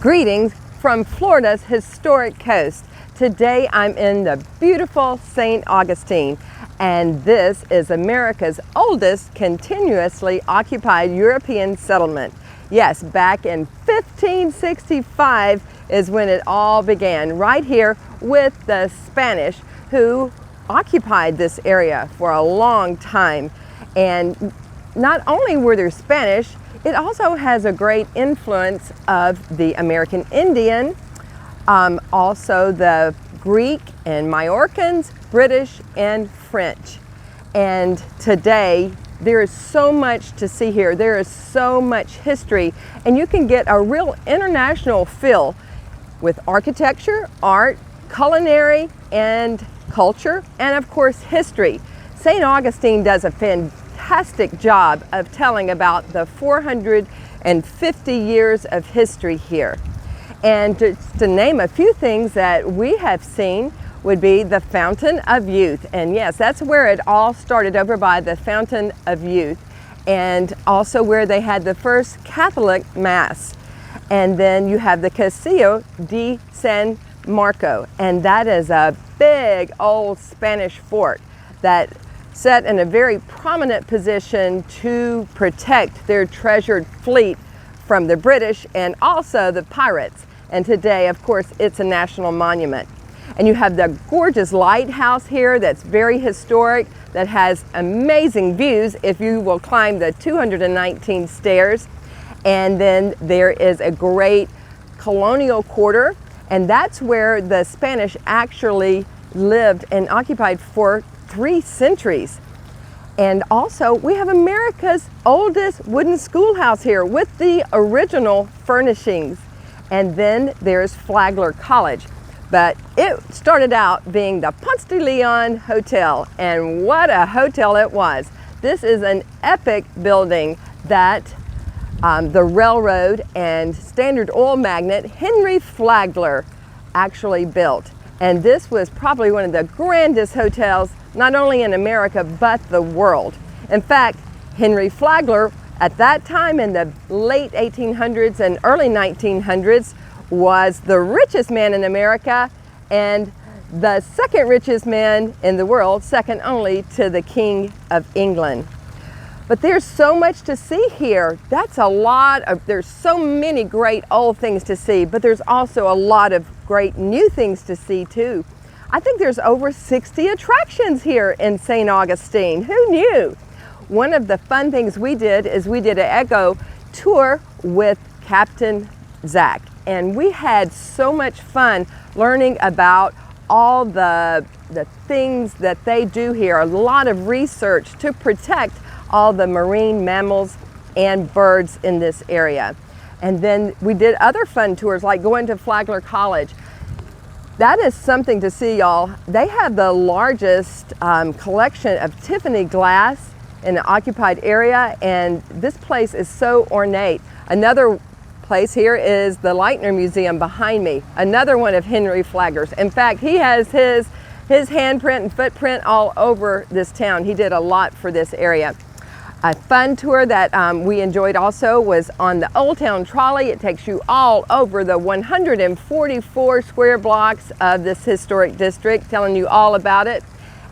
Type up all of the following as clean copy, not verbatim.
Greetings from Florida's historic coast. Today I'm in the beautiful St. Augustine, and this is America's oldest continuously occupied European settlement. Yes, back in 1565 is when it all began, right here with the Spanish who occupied this area for a long time. And not only were there Spanish, it also has a great influence of the American Indian, also the Greek and Mallorcans, British and French. And today there is so much to see here. There is so much history, and you can get a real international feel with architecture, art, culinary, and culture, and of course history. St. Augustine does a fantastic job of telling about the 450 years of history here. And to name a few things that we have seen would be the Fountain of Youth. And yes, that's where it all started, over by the Fountain of Youth, and also where they had the first Catholic Mass. And then you have the Castillo de San Marco, and that is a big old Spanish fort that set in a very prominent position to protect their treasured fleet from the British and also the pirates. And today, of course, it's a national monument. And you have the gorgeous lighthouse here that's very historic, that has amazing views if you will climb the 219 stairs. And then there is a great colonial quarter, and that's where the Spanish actually lived and occupied for 3 centuries. And also we have America's oldest wooden schoolhouse here with the original furnishings. And then there's Flagler College, but it started out being the Ponce de Leon Hotel, and what a hotel it was. This is an epic building that the railroad and Standard Oil magnate Henry Flagler actually built. And this was probably one of the grandest hotels, not only in America, but the world. In fact, Henry Flagler, at that time in the late 1800s and early 1900s, was the richest man in America and the second richest man in the world, second only to the King of England. But there's so much to see here. There's so many great old things to see, but there's also a lot of great new things to see too. I think there's over 60 attractions here in St. Augustine. Who knew? One of the fun things we did is we did an eco tour with Captain Zach, and we had so much fun learning about all the things that they do here, a lot of research to protect all the marine mammals and birds in this area. And then we did other fun tours, like going to Flagler College. That is something to see, y'all. They have the largest collection of Tiffany glass in the occupied area, and this place is so ornate. Another place here is the Leitner Museum behind me, another one of Henry Flagler's. In fact, he has his handprint and footprint all over this town. He did a lot for this area. A fun tour that we enjoyed also was on the Old Town Trolley. It takes you all over the 144 square blocks of this historic district, telling you all about it.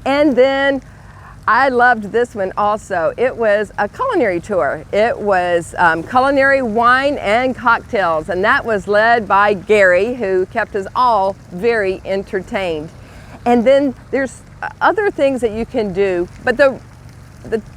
And then I loved this one also. It was a culinary tour. It was culinary wine and cocktails, and that was led by Gary, who kept us all very entertained. And then there's other things that you can do, but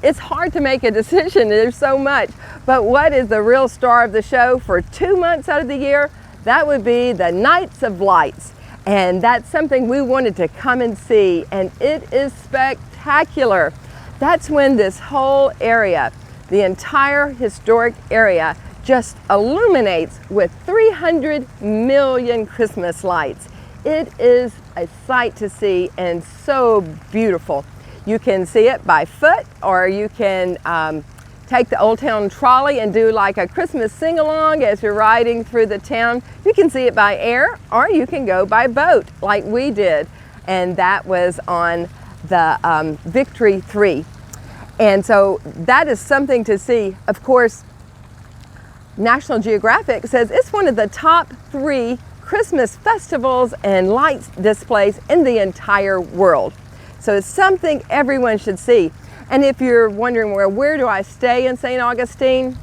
it's hard to make a decision. There's so much. But what is the real star of the show for 2 months out of the year? That would be the Nights of Lights. And that's something we wanted to come and see, and it is spectacular. That's when this whole area, the entire historic area, just illuminates with 300 million Christmas lights. It is a sight to see and so beautiful. You can see it by foot, or you can take the Old Town Trolley and do like a Christmas sing-along as you're riding through the town. You can see it by air, or you can go by boat like we did. And that was on the Victory 3. And so that is something to see. Of course, National Geographic says it's one of the top 3 Christmas festivals and lights displays in the entire world. So it's something everyone should see. And if you're wondering, well, where do I stay in St. Augustine?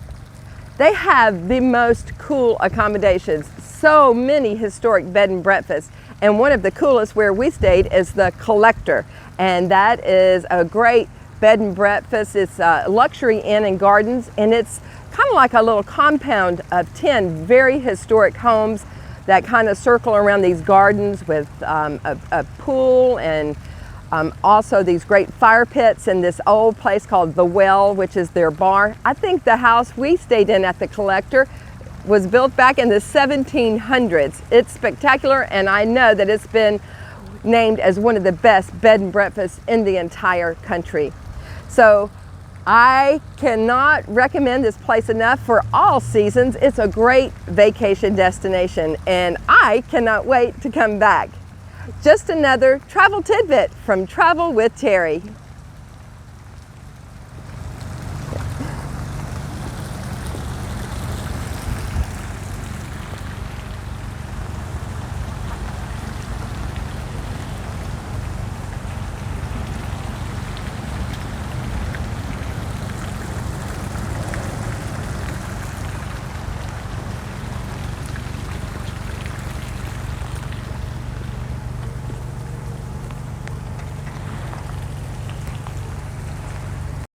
They have the most cool accommodations, so many historic bed and breakfasts. And one of the coolest where we stayed is the Collector. And that is a great bed and breakfast. It's a luxury inn and gardens, and it's kind of like a little compound of 10 very historic homes that kind of circle around these gardens with a pool and also these great fire pits and this old place called The Well, which is their bar. I think the house we stayed in at the Collector was built back in the 1700s. It's spectacular, and I know that it's been named as one of the best bed and breakfasts in the entire country. So I cannot recommend this place enough for all seasons. It's a great vacation destination, and I cannot wait to come back. Just another travel tidbit from Travel with Terri.